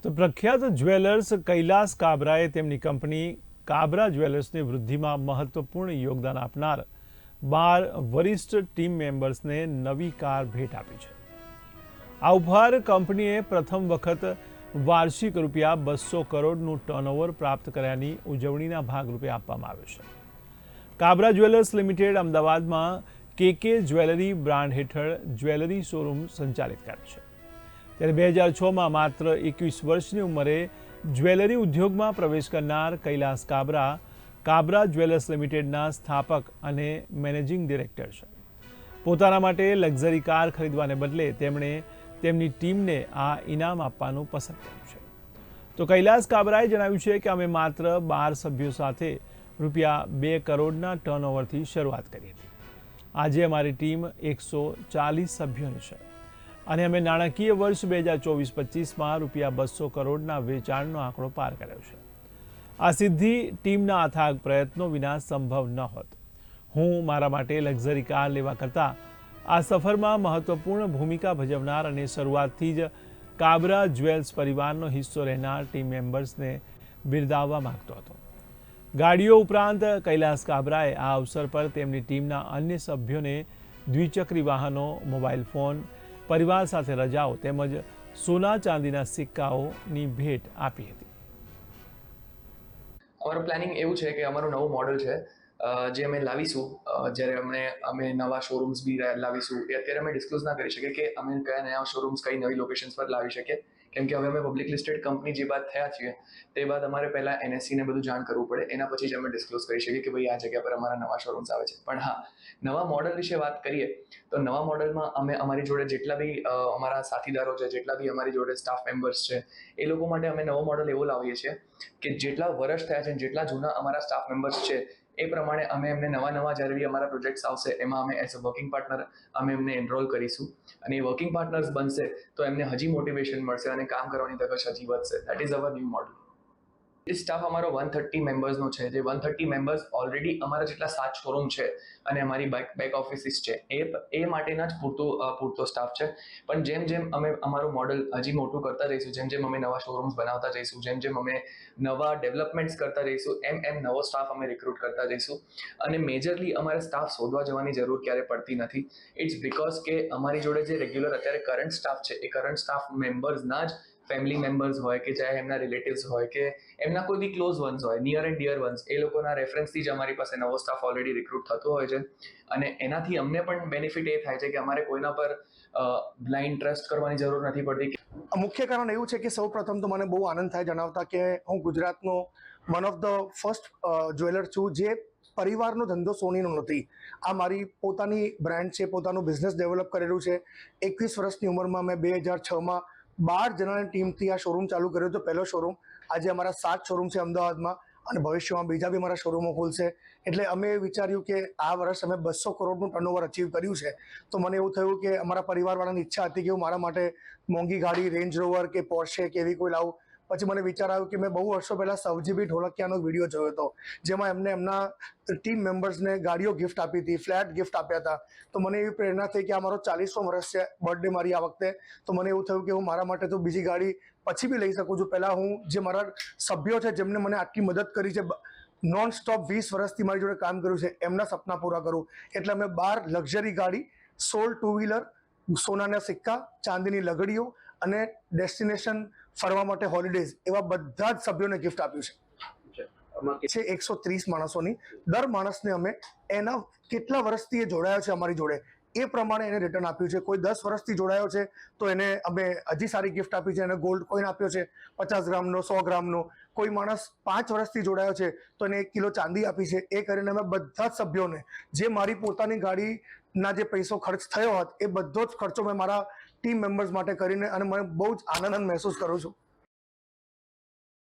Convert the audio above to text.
તો પ્રખ્યાત જ્વેલર્સ કૈલાસ કાબરાએ તેમની કંપની કાબરા જ્વેલર્સની વૃદ્ધિમાં મહત્વપૂર્ણ યોગદાન આપનાર 12 વરિષ્ઠ ટીમ મેમ્બર્સને નવી કાર ભેટ આપી છે। આ ઉપહાર કંપનીએ પ્રથમ વખત વાર્ષિક રૂપિયા 200 કરોડનું ટર્નઓવર પ્રાપ્ત કર્યાની ઉજવણીના ભાગરૂપે આપવામાં આવ્યો છે। કાબરા જ્વેલર્સ લિમિટેડ અમદાવાદમાં કેકે જ્વેલરી બ્રાન્ડ હેઠળ જ્વેલરી શોરૂમ સંચાલિત કરે છે। ત્યારે 2006માં માત્ર 21 વર્ષની ઉંમરે જ્વેલરી ઉદ્યોગમાં પ્રવેશ કરનાર કૈલાસ કાબરા કાબરા જ્વેલર્સ લિમિટેડના સ્થાપક અને મેનેજિંગ ડિરેક્ટર છે। પોતાના માટે લક્ઝરી કાર ખરીદવાને બદલે તેમણે તેમની ટીમને આ ઇનામ આપવાનું પસંદ કર્યું છે। તો કૈલાસ કાબરાએ જણાવ્યું છે કે અમે માત્ર 12 સભ્યો સાથે રૂપિયા 2 કરોડના ટર્નઓવરથી શરૂઆત કરી હતી। આજે અમારી ટીમ 140 સભ્યોની છે અને અમે નાણાકીય વર્ષ 2024-25માં રૂપિયા 200 કરોડના વેચાણનો આંકડો પાર કર્યો છે। આ સિદ્ધિ ટીમના અથાગ પ્રયત્નો વિના સંભવ ન હોત। હું મારા માટે લક્ઝરી કાર લેવા કરતાં આ સફરમાં મહત્વપૂર્ણ ભૂમિકા ભજવનાર અને શરૂઆતથી જ કાબરા જ્વેલ્સ પરિવારનો હિસ્સો રહેનાર ટીમ મેમ્બર્સને બિરદાવવા માંગતો હતો। ગાડીઓ ઉપરાંત કૈલાસ કાબરાએ આ અવસર પર તેમની ટીમના અન્ય સભ્યોને દ્વિચક્રી વાહનો, મોબાઈલ ફોન, પરિવાર સાથે રજાઓ તેમજ સોના ચાંદીના સિક્કાઓની ભેટ આપી હતી। અમારું પ્લાનિંગ એવું છે કે અમારું નવું મોડલ છે જે અમે લાવીશું જ્યારે અમે નવા શોરૂમ્સ બી લાવીશું એ અત્યારે અમે ડિસ્ક્લોઝ ના કરી શકીએ કે અમે કયા નવા શોરૂમ્સ કઈ નવી લોકેશન્સ પર લાવી શકીએ કેમ કે હવે અમે પબ્લિક લિસ્ટેડ કંપની જે બાદ થયા છીએ તે બાદ અમારે પહેલાં NSE ને બધું જાણ કરવું પડે એના પછી જ અમે ડિસ્ક્લોઝ કરી શકીએ કે ભાઈ આ જગ્યા પર અમારા નવા શોરૂમ્સ આવે છે। પણ હા, નવા મોડલ વિશે વાત કરીએ તો નવા મોડલમાં અમે અમારી જોડે જેટલા બી અમારા સાથીદારો છે, જેટલા બી અમારી જોડે સ્ટાફ મેમ્બર્સ છે એ લોકો માટે અમે નવો મોડલ એવો લાવીએ છીએ કે જેટલા વર્ષ થયા છે જેટલા જૂના અમારા સ્ટાફ મેમ્બર્સ છે એ પ્રમાણે અમે એમને નવા જ્યારે બી અમારા પ્રોજેક્ટ્સ આવશે એમાં અમે એઝ અ વર્કિંગ પાર્ટનર અમે એમને એનરોલ કરીશું અને એ વર્કિંગ પાર્ટનર્સ બનશે તો એમને હજી મોટિવેશન મળશે અને કામ કરવાની તક હજી વધશે। That is our new model. Staff અમારો 130 મેમ્બર્સનો છે જે 130 મેમ્બર્સ ઓલરેડી અમારા જેટલા 7 શોરૂમ છે અને અમારી બેક ઓફિસીસ છે એ માટેના જ પૂરતો સ્ટાફ છે। પણ જેમ જેમ અમે અમારું મોડલ હજી મોટું કરતા જઈશું, જેમ જેમ અમે નવા શોરૂમ્સ બનાવતા જઈશું, જેમ જેમ અમે નવા ડેવલપમેન્ટ્સ કરતા જઈશું એમ નવો સ્ટાફ અમે રિક્રુટ કરતા જઈશું અને મેજરલી અમારે સ્ટાફ શોધવા જવાની જરૂર ક્યારે પડતી નથી। ઇટ્સ બિકોઝ કે અમારી જોડે જે રેગ્યુલર અત્યારે કરંટ સ્ટાફ છે એ કરંટ સ્ટાફ મેમ્બર્સના જ ફેમિલી મેમ્બર્સ હોય કે ચાહે એમના રિલેટિવ્સ હોય કે એમના કોઈ બી ક્લોઝ વન્સ હોય, નિયર એન્ડ ડિયર વન્સ, એ લોકોના રેફરન્સથી જ અમારી પાસે નવો સ્ટાફ ઓલરેડી રિક્રુટ થતો હોય છે અને એનાથી અમને પણ બેનિફિટ એ થાય છે કે અમારે કોઈના પર બ્લાઇન્ડ ટ્રસ્ટ કરવાની જરૂર નથી પડતી। મુખ્ય કારણ એવું છે કે સૌપ્રથમ તો મને બહુ આનંદ થાય જણાવતા કે હું ગુજરાતનો one of the first jeweller છું જે પરિવારનો ધંધો સોનીનો નથી। આ મારી પોતાની બ્રાન્ડ છે, પોતાનું બિઝનેસ ડેવલપ કરેલું છે। 21 વર્ષની ઉંમરમાં મેં 2006માં 12 જણાની ટીમથી આ શોરૂમ ચાલુ કર્યો હતો, પહેલો શોરૂમ। આજે અમારા 7 શોરૂમ છે અમદાવાદમાં અને ભવિષ્યમાં બીજા બી અમારા શોરૂમો ખુલશે। એટલે અમે વિચાર્યું કે આ વર્ષ અમે 200 કરોડનું ટર્નઓવર અચીવ કર્યું છે તો મને એવું થયું કે અમારા પરિવારવાળાની ઈચ્છા હતી કે હું મારા માટે મોંઘી ગાડી, રેન્જ રોવર કે પોર્શે કે એવી કોઈ લાવું। પછી મને વિચાર આવ્યો કે મેં બહુ વર્ષો પહેલાં સવજીભાઈ ઢોલકિયાનો વિડીયો જોયો હતો જેમાં એમને એમના ટીમ મેમ્બર્સને ગાડીઓ ગિફ્ટ આપી હતી, ફ્લેટ ગિફ્ટ આપ્યા હતા। તો મને એવી પ્રેરણા થઈ કે આ મારો 40મો વર્ષ છે બર્થડે મારી આ વખતે, તો મને એવું થયું કે હું મારા માટે તો બીજી ગાડી પછી બી લઈ શકું છું। પહેલાં હું જે મારા સભ્યો છે જેમને મને આટલી મદદ કરી છે, નોન સ્ટોપ 20 વર્ષથી મારી જોડે કામ કર્યું છે, એમના સપના પૂરા કરું એટલે અમે 12 લક્ઝરી ગાડી, 16 ટુ વ્હીલર, સોનાના સિક્કા, ચાંદીની લગડીઓ અને ડેસ્ટિનેશન ફરવા માટે હોલિડેઝ એવા બધા જ સભ્યોને ગિફ્ટ આપ્યું છે। 130 માણસોની દર માણસને અમે એના કેટલા વર્ષથી એ જોડાયો છે અમારી જોડે એ પ્રમાણે એને રિટર્ન આપ્યું છે। કોઈ 10 વર્ષથી જોડાયો છે તો એને અમે હજી સારી ગિફ્ટ આપી છે, એને ગોલ્ડ કોઈન આપ્યો છે 50 ગ્રામનો, 100 ગ્રામનો। કોઈ માણસ 5 વર્ષથી જોડાયો છે તો એને 1 કિલો ચાંદી આપી છે। એ કરીને અમે બધા જ સભ્યોને જે મારી પોતાની ગાડીના જે પૈસો ખર્ચ થયો હોત એ બધો જ ખર્ચો મેં મારા ટીમ મેમ્બર્સ માટે કરીને અને મને બહુ જ આનંદ મહેસૂસ કરું છું।